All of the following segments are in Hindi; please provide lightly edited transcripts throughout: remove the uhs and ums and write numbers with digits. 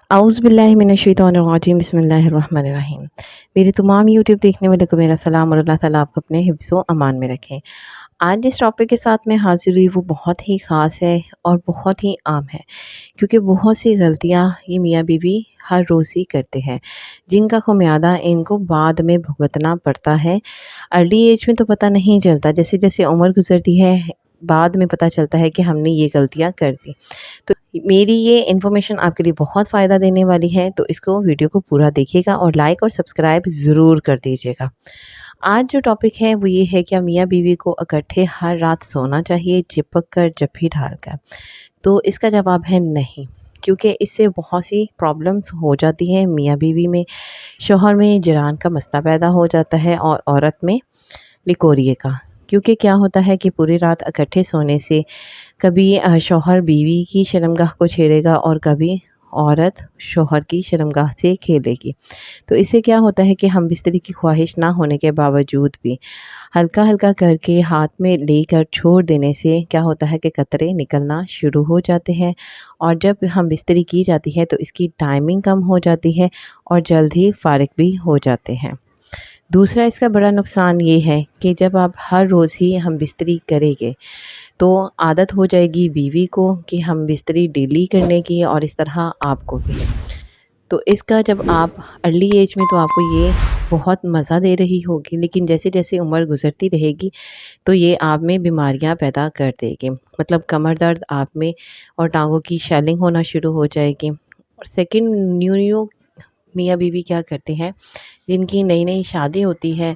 औज़ु बिल्लाहि मिनश्शैतानिर्रजीम बिस्मिल्लाहिर्रहमानिर्रहीम। मेरे तमाम यूट्यूब देखने वालों को मेरा सलाम और अल्लाह ताला आपको अपने हिफ्ज़ व अमान में रखें। आज जिस टॉपिक के साथ मैं हाज़िर हुई वो बहुत ही ख़ास है और बहुत ही आम है, क्योंकि बहुत सी गलतियाँ ये मियाँ बीवी हर रोज़ ही करते हैं, जिनका ख़मियादा इनको बाद में भुगतना पड़ता है। अर्ली एज में तो पता नहीं चलता, जैसे-जैसे उम्र गुज़रती है बाद में पता चलता है कि हमने ये गलतियाँ कर दी। तो मेरी ये इन्फॉर्मेशन आपके लिए बहुत फ़ायदा देने वाली है, तो इसको वीडियो को पूरा देखिएगा और लाइक और सब्सक्राइब ज़रूर कर दीजिएगा। आज जो टॉपिक है वो ये है, क्या मियाँ बीवी को इकट्ठे हर रात सोना चाहिए चिपक कर जप्पी डालकर? तो इसका जवाब है नहीं, क्योंकि इससे बहुत सी प्रॉब्लम्स हो जाती हैं मियाँ बीवी में। शौहर में जरान का मसला पैदा हो जाता है और औरत में लिकोरिए का। क्योंकि क्या होता है कि पूरी रात इकट्ठे सोने से कभी शौहर बीवी की शर्मगाह को छेड़ेगा और कभी औरत शौहर की शर्मगाह से खेलेगी। तो इससे क्या होता है कि हम बिस्तरी की ख्वाहिश ना होने के बावजूद भी हल्का-हल्का करके हाथ में लेकर छोड़ देने से क्या होता है कि कतरे निकलना शुरू हो जाते हैं, और जब हम बिस्तरी की जाती है तो इसकी टाइमिंग कम हो जाती है और जल्द ही फ़ारिग भी हो जाते हैं। दूसरा इसका बड़ा नुकसान ये है कि जब आप हर रोज़ ही हम बिस्तरी करेंगे तो आदत हो जाएगी बीवी को कि हम बिस्तरी डेली करने की, और इस तरह आपको भी। तो इसका जब आप अर्ली एज में तो आपको ये बहुत मज़ा दे रही होगी, लेकिन जैसे-जैसे उम्र गुज़रती रहेगी तो ये आप में बीमारियां पैदा कर देगी। मतलब कमर दर्द आप में और टाँगों की स्वेलिंग होना शुरू हो जाएगी। और सेकंड, न्यू मियाँ बीवी क्या करते हैं, जिनकी नई-नई शादी होती है,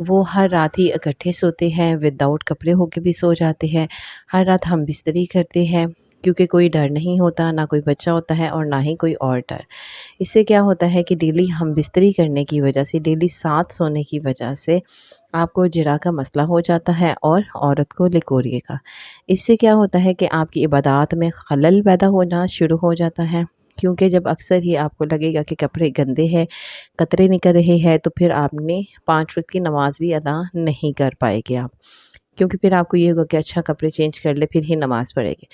वो हर रात ही इकट्ठे सोते हैं, विदाउट कपड़े होके भी सो जाते हैं। हर रात हम बिस्तरी करते हैं, क्योंकि कोई डर नहीं होता, ना कोई बच्चा होता है और ना ही कोई और डर। इससे क्या होता है कि डेली हम बिस्तरी करने की वजह से, डेली साथ सोने की वजह से आपको जिरा का मसला हो जाता है और औरत को लिकोरिए का। इससे क्या होता है कि आपकी इबादत में खलल पैदा होना शुरू हो जाता है, क्योंकि जब अक्सर ही आपको लगेगा कि कपड़े गंदे हैं, कतरे निकल रहे हैं, तो फिर आपने 5 वक़्त की नमाज़ भी अदा नहीं कर पाएँगे आप। क्योंकि फिर आपको ये होगा कि अच्छा कपड़े चेंज कर ले फिर ही नमाज़ पढ़ेंगे।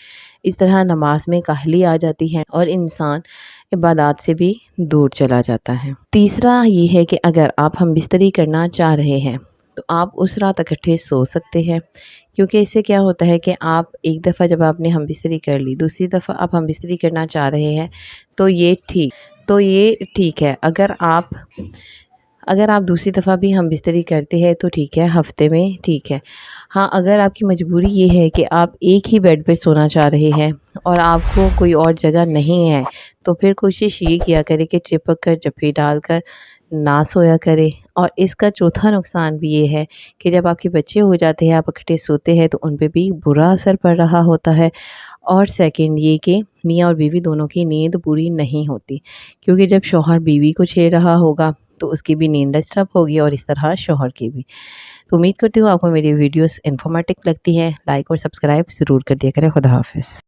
इस तरह नमाज में काहली आ जाती है और इंसान इबादत से भी दूर चला जाता है। तीसरा ये है कि अगर आप हम बिस्तरी करना चाह रहे हैं तो आप उस रात इकट्ठे सो सकते हैं, क्योंकि इससे क्या होता है कि आप एक दफ़ा जब आपने हम बिस्तरी कर ली, दूसरी दफ़ा आप हम बिस्तरी करना चाह रहे हैं तो ये ठीक है। अगर आप दूसरी दफ़ा भी हम बिस्तरी करते हैं तो ठीक है, हफ़्ते में ठीक है। हाँ, अगर आपकी मजबूरी ये है कि आप एक ही बेड पे सोना चाह रहे हैं और आपको कोई और जगह नहीं है, तो फिर कोशिश ये किया करें कि चिपक कर जप्पी डालकर ना सोया करें। और इसका चौथा नुकसान भी ये है कि जब आपके बच्चे हो जाते हैं, आप इकट्ठे सोते हैं, तो उन पे भी बुरा असर पड़ रहा होता है। और सेकंड ये कि मियाँ और बीवी दोनों की नींद पूरी नहीं होती, क्योंकि जब शौहर बीवी को छेड़ रहा होगा तो उसकी भी नींद डिस्टर्ब होगी और इस तरह शौहर की भी। तो उम्मीद करती हूँ आपको मेरी वीडियोस इन्फॉर्मेटिव लगती है। लाइक और सब्सक्राइब ज़रूर कर दिया करें। खुदा हाफ़िज़।